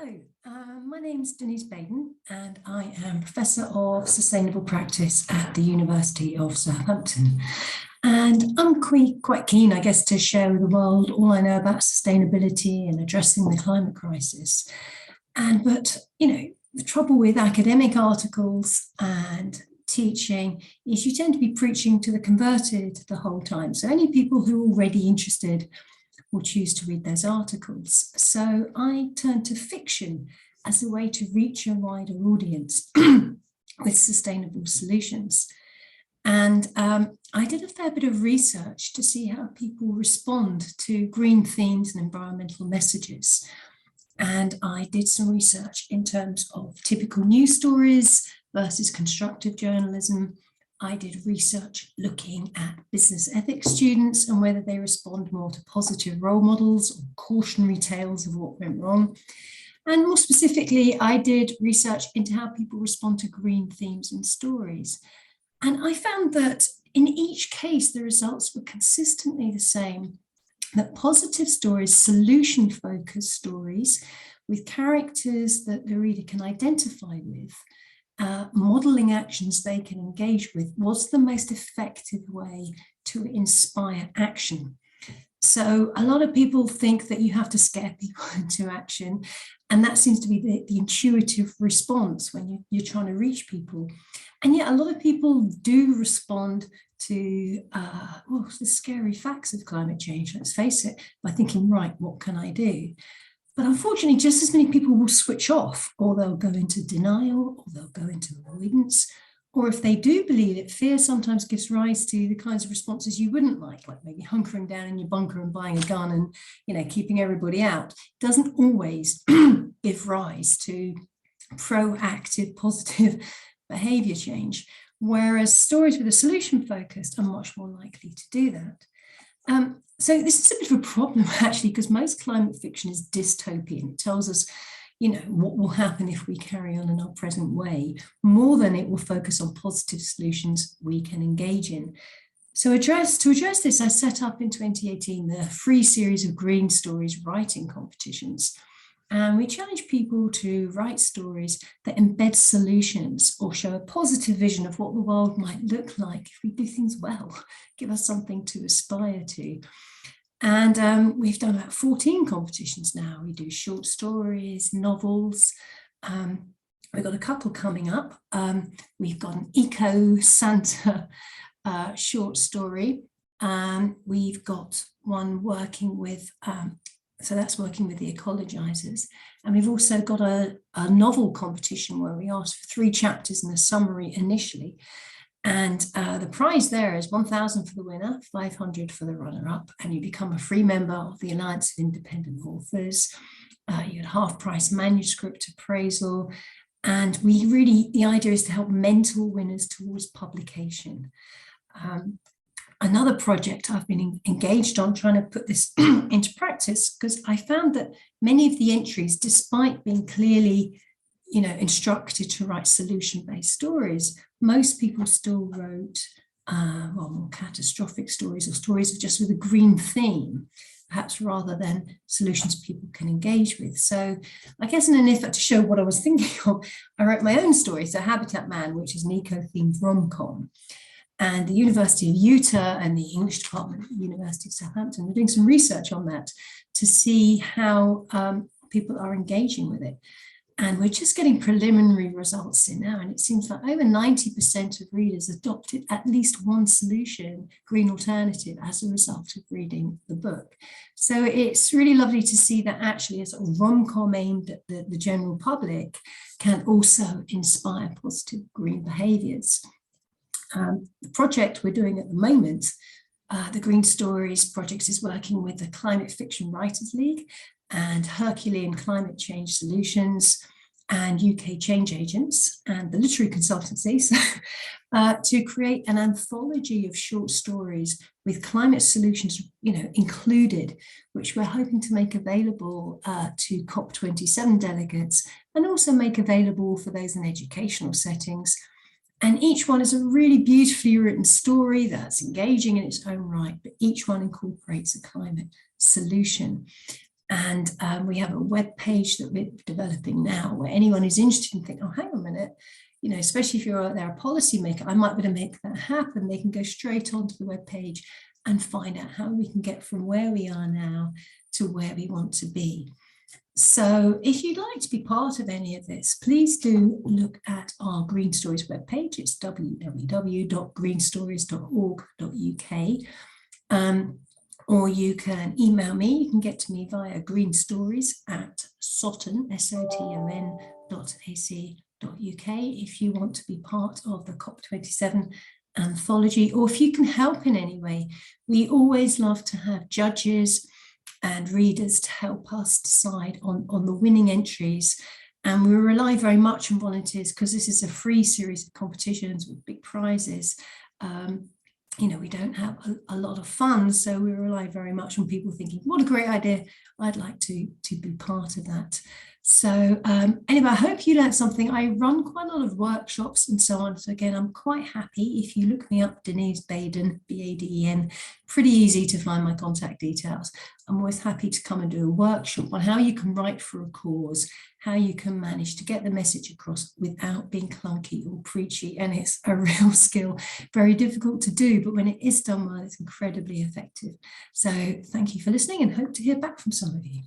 Hello, my name's Denise Baden and I am Professor of Sustainable Practice at the University of Southampton. And I'm quite keen, I guess, to share with the world all I know about sustainability and addressing the climate crisis. But the trouble with academic articles and teaching is you tend to be preaching to the converted the whole time. So only people who are already interested will choose to read those articles. So I turned to fiction as a way to reach a wider audience with sustainable solutions. And I did a fair bit of research to see how people respond to green themes and environmental messages. And I did some research in terms of typical news stories versus constructive journalism. I did research looking at business ethics students and whether they respond more to positive role models or cautionary tales of what went wrong. And more specifically, I did research into how people respond to green themes and stories. And I found that in each case, the results were consistently the same, that positive stories, solution-focused stories with characters that the reader can identify with, modeling actions they can engage with, was the most effective way to inspire action. So a lot of people think that you have to scare people into action, and that seems to be the intuitive response when you're trying to reach people. And yet a lot of people do respond to the scary facts of climate change, let's face it, by thinking, right, what can I do? But unfortunately, just as many people will switch off, or they'll go into denial, or they'll go into avoidance, or if they do believe it, fear sometimes gives rise to the kinds of responses you wouldn't like maybe hunkering down in your bunker and buying a gun and keeping everybody out. It doesn't always give rise to proactive, positive behavior change, whereas stories with a solution focused are much more likely to do that. So this is a bit of a problem, actually, because most climate fiction is dystopian. It tells us, what will happen if we carry on in our present way, more than it will focus on positive solutions we can engage in. So to address this, I set up in 2018 the free series of green stories writing competitions. And we challenge people to write stories that embed solutions or show a positive vision of what the world might look like if we do things well, give us something to aspire to. And we've done about 14 competitions now. We do short stories, novels. We've got a couple coming up. We've got an Eco-Santa short story. We've got one working with so that's working with the ecologizers. And we've also got a novel competition where we asked for 3 chapters and a summary initially. And the prize there is 1,000 for the winner, 500 for the runner-up, and you become a free member of the Alliance of Independent Authors. You get half-price manuscript appraisal. And the idea is to help mentor winners towards publication. Another project I've been engaged on trying to put this into practice, because I found that many of the entries, despite being clearly, instructed to write solution-based stories, most people still wrote more catastrophic stories or stories just with a green theme, perhaps rather than solutions people can engage with. So I guess in an effort to show what I was thinking of, I wrote my own story, so Habitat Man, which is an eco-themed rom-com. And the University of Utah and the English department at the University of Southampton are doing some research on that to see how people are engaging with it. And we're just getting preliminary results in now. And it seems like over 90% of readers adopted at least one solution, green alternative, as a result of reading the book. So it's really lovely to see that actually a sort of rom-com aimed at the general public can also inspire positive green behaviours. The project we're doing at the moment, the Green Stories project, is working with the Climate Fiction Writers League and Herculean Climate Change Solutions and UK Change Agents and the literary consultancies to create an anthology of short stories with climate solutions, included, which we're hoping to make available to COP27 delegates and also make available for those in educational settings. And each one is a really beautifully written story that's engaging in its own right, but each one incorporates a climate solution. And we have a web page that we're developing now where anyone who's interested can think, oh, hang on a minute, you know, especially if you're out there a policymaker, I might be able to make that happen. They can go straight onto the web page and find out how we can get from where we are now to where we want to be. So if you'd like to be part of any of this, please do look at our Green Stories webpage. It's www.greenstories.org.uk. Or you can email me. You can get to me via greenstories@soton, SOTON.ac.uk if you want to be part of the COP27 anthology, or if you can help in any way. We always love to have judges and readers to help us decide on the winning entries. And we rely very much on volunteers because this is a free series of competitions with big prizes. You know, we don't have a lot of funds, so we rely very much on people thinking, what a great idea, I'd like to be part of that. So anyway, I hope you learned something. I run quite a lot of workshops and so on. So again, I'm quite happy if you look me up, Denise Baden, B-A-D-E-N, pretty easy to find my contact details. I'm always happy to come and do a workshop on how you can write for a cause, how you can manage to get the message across without being clunky or preachy. And it's a real skill, very difficult to do, but when it is done well, it's incredibly effective. So thank you for listening and hope to hear back from some of you.